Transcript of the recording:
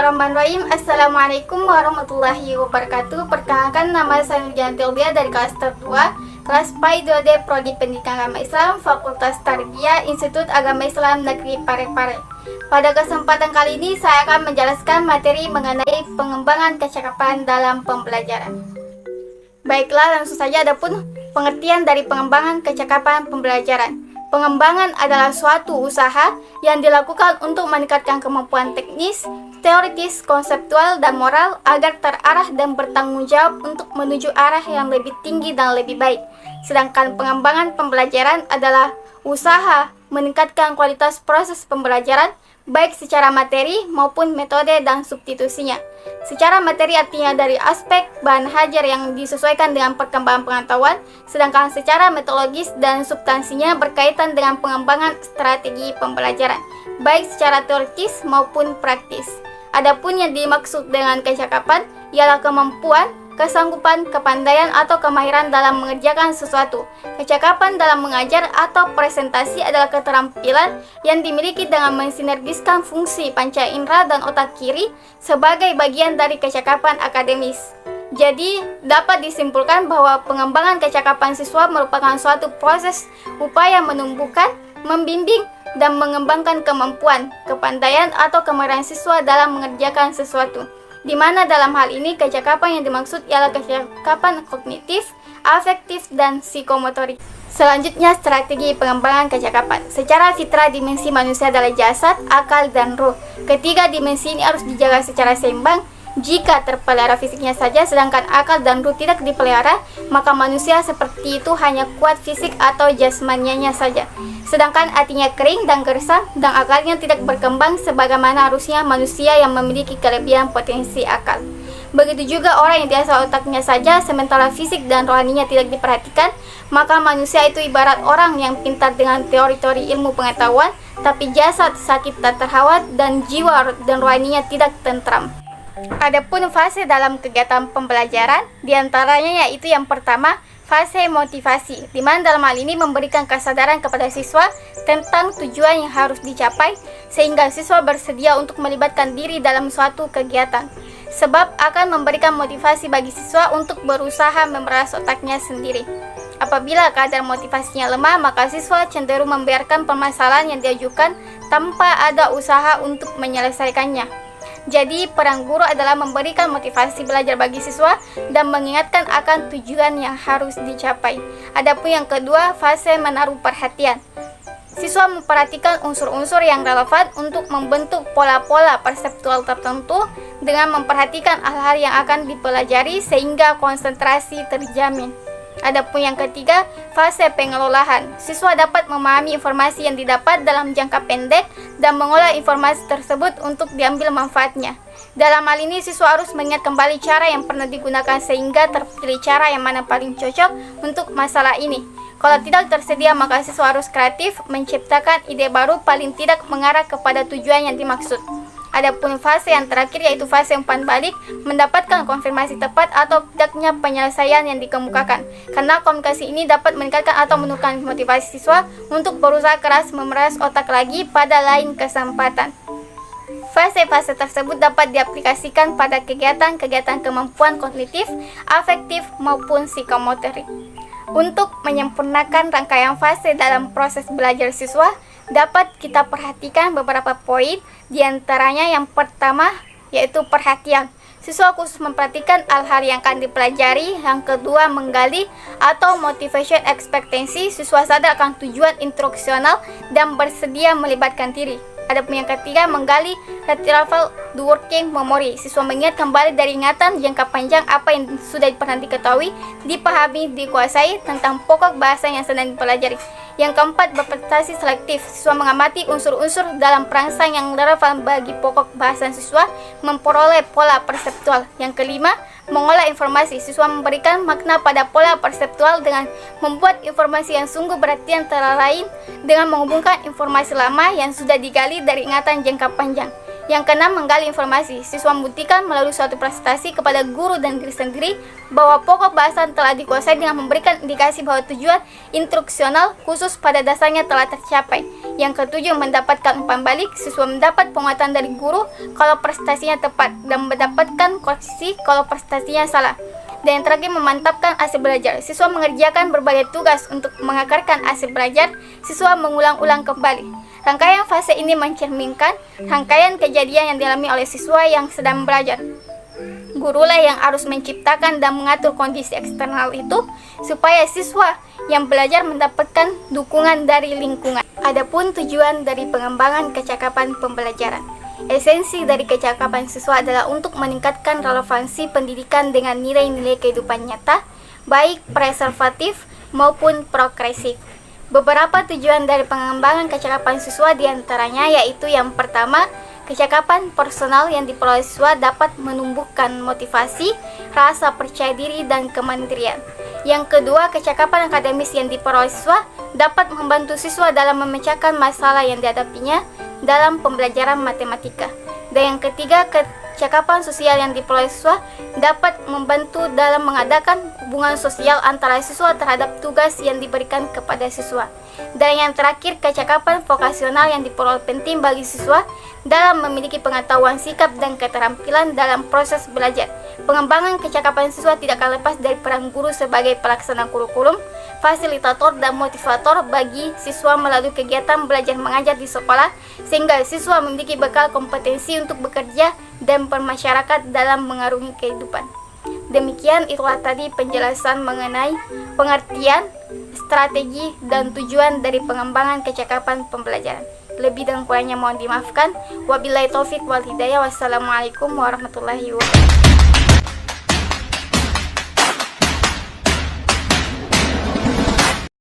Bismillahirrahmanirrahim. Assalamualaikum warahmatullahi wabarakatuh. Perkenalkan, nama saya Nurjana Tilbia dari kelas tertua, kelas PAI 2D Prodi Pendidikan Agama Islam, Fakultas Tarbiyah, Institut Agama Islam Negeri Parepare. Pada kesempatan kali ini saya akan menjelaskan materi mengenai pengembangan kecakapan dalam pembelajaran. Baiklah, langsung saja. Adapun pengertian dari pengembangan kecakapan pembelajaran. Pengembangan adalah suatu usaha yang dilakukan untuk meningkatkan kemampuan teknis, teoritis, konseptual, dan moral agar terarah dan bertanggung jawab untuk menuju arah yang lebih tinggi dan lebih baik. Sedangkan pengembangan pembelajaran adalah usaha meningkatkan kualitas proses pembelajaran baik secara materi maupun metode dan substitusinya. Secara materi artinya dari aspek bahan hajar yang disesuaikan dengan perkembangan pengetahuan, sedangkan secara metodologis dan substansinya berkaitan dengan pengembangan strategi pembelajaran, baik secara teoritis maupun praktis. Adapun yang dimaksud dengan kecakapan ialah kemampuan, kesanggupan, kepandaian atau kemahiran dalam mengerjakan sesuatu. Kecakapan dalam mengajar atau presentasi adalah keterampilan yang dimiliki dengan mensinergiskan fungsi panca indera dan otak kiri sebagai bagian dari kecakapan akademis. Jadi, dapat disimpulkan bahwa pengembangan kecakapan siswa merupakan suatu proses upaya menumbuhkan, membimbing, dan mengembangkan kemampuan, kepandaian, atau kemampuan siswa dalam mengerjakan sesuatu. Di mana dalam hal ini kecakapan yang dimaksud ialah kecakapan kognitif, afektif, dan psikomotorik. Selanjutnya, strategi pengembangan kecakapan. Secara fitrah, dimensi manusia adalah jasad, akal, dan ruh. Ketiga dimensi ini harus dijaga secara seimbang. Jika terpelihara fisiknya saja, sedangkan akal dan ruh tidak dipelihara, maka manusia seperti itu hanya kuat fisik atau jasmanianya saja. Sedangkan hatinya kering dan gersang, dan akalnya tidak berkembang sebagaimana harusnya manusia yang memiliki kelebihan potensi akal. Begitu juga orang yang diasah otaknya saja, sementara fisik dan rohaninya tidak diperhatikan, maka manusia itu ibarat orang yang pintar dengan teori-teori ilmu pengetahuan, tapi jasad sakit tak terawat dan jiwa dan rohaninya tidak tentram. Adapun fase dalam kegiatan pembelajaran, diantaranya yaitu yang pertama, fase motivasi, di mana dalam hal ini memberikan kesadaran kepada siswa tentang tujuan yang harus dicapai, sehingga siswa bersedia untuk melibatkan diri dalam suatu kegiatan. Sebab akan memberikan motivasi bagi siswa untuk berusaha memeras otaknya sendiri. Apabila kadar motivasinya lemah, maka siswa cenderung membiarkan permasalahan yang diajukan tanpa ada usaha untuk menyelesaikannya. Jadi, peran guru adalah memberikan motivasi belajar bagi siswa dan mengingatkan akan tujuan yang harus dicapai. Adapun yang kedua, fase menaruh perhatian. Siswa memperhatikan unsur-unsur yang relevan untuk membentuk pola-pola perseptual tertentu dengan memperhatikan hal-hal yang akan dipelajari sehingga konsentrasi terjamin. Adapun yang ketiga, fase pengelolaan. Siswa dapat memahami informasi yang didapat dalam jangka pendek dan mengolah informasi tersebut untuk diambil manfaatnya. Dalam hal ini, siswa harus mengingat kembali cara yang pernah digunakan sehingga terpilih cara yang mana paling cocok untuk masalah ini. Kalau tidak tersedia, maka siswa harus kreatif, menciptakan ide baru paling tidak mengarah kepada tujuan yang dimaksud. Adapun fase yang terakhir yaitu fase umpan balik, mendapatkan konfirmasi tepat atau tidaknya penyelesaian yang dikemukakan. Karena komunikasi ini dapat meningkatkan atau menurunkan motivasi siswa untuk berusaha keras memeras otak lagi pada lain kesempatan. Fase-fase tersebut dapat diaplikasikan pada kegiatan-kegiatan kemampuan kognitif, afektif, maupun psikomotorik. Untuk menyempurnakan rangkaian fase dalam proses belajar siswa, dapat kita perhatikan beberapa poin, diantaranya yang pertama yaitu perhatian. Siswa khusus memperhatikan hal-hal yang akan dipelajari. Yang kedua, menggali atau motivation expectancy. Siswa sadar akan tujuan instruksional dan bersedia melibatkan diri. Adapun yang ketiga, menggali retrieval the working memory. Siswa mengingat kembali dari ingatan jangka panjang apa yang sudah pernah diketahui, dipahami, dikuasai tentang pokok bahasa yang sedang dipelajari. Yang keempat, berprestasi selektif. Siswa mengamati unsur-unsur dalam perangsang yang relevan bagi pokok bahasan siswa, memperoleh pola perseptual. Yang kelima, mengolah informasi. Siswa memberikan makna pada pola perseptual dengan membuat informasi yang sungguh berarti antara lain dengan menghubungkan informasi lama yang sudah digali dari ingatan jangka panjang. Yang keenam, menggali informasi. Siswa membuktikan melalui suatu prestasi kepada guru dan diri sendiri bahwa pokok bahasan telah dikuasai dengan memberikan indikasi bahwa tujuan instruksional khusus pada dasarnya telah tercapai. Yang ketujuh, mendapatkan umpan balik. Siswa mendapat penguatan dari guru kalau prestasinya tepat dan mendapatkan koreksi kalau prestasinya salah. Dan yang terakhir, memantapkan hasil belajar. Siswa mengerjakan berbagai tugas untuk mengakarkan hasil belajar. Siswa mengulang-ulang kembali. Rangkaian fase ini mencerminkan rangkaian kejadian yang dialami oleh siswa yang sedang belajar. Gurulah yang harus menciptakan dan mengatur kondisi eksternal itu supaya siswa yang belajar mendapatkan dukungan dari lingkungan. Adapun tujuan dari pengembangan kecakapan pembelajaran. Esensi dari kecakapan siswa adalah untuk meningkatkan relevansi pendidikan dengan nilai-nilai kehidupan nyata, baik preservatif maupun progresif. Beberapa tujuan dari pengembangan kecakapan siswa diantaranya yaitu yang pertama, kecakapan personal yang diperoleh siswa dapat menumbuhkan motivasi, rasa percaya diri, dan kemandirian. Yang kedua, kecakapan akademis yang diperoleh siswa dapat membantu siswa dalam memecahkan masalah yang dihadapinya dalam pembelajaran matematika. Dan yang ketiga, kecakapan sosial yang diperoleh siswa dapat membantu dalam mengadakan hubungan sosial antara siswa terhadap tugas yang diberikan kepada siswa. Dan yang terakhir, kecakapan vokasional yang diperoleh penting bagi siswa dalam memiliki pengetahuan sikap dan keterampilan dalam proses belajar. Pengembangan kecakapan siswa tidak akan lepas dari peran guru sebagai pelaksana kurikulum, fasilitator, dan motivator bagi siswa melalui kegiatan belajar mengajar di sekolah, sehingga siswa memiliki bekal kompetensi untuk bekerja dan bermasyarakat dalam mengarungi kehidupan. Demikian itulah tadi penjelasan mengenai pengertian, strategi, dan tujuan dari pengembangan kecakapan pembelajaran. Lebih dan kurangnya mohon dimaafkan. Wabillahi taufik wal hidayah. Wassalamualaikum warahmatullahi wabarakatuh.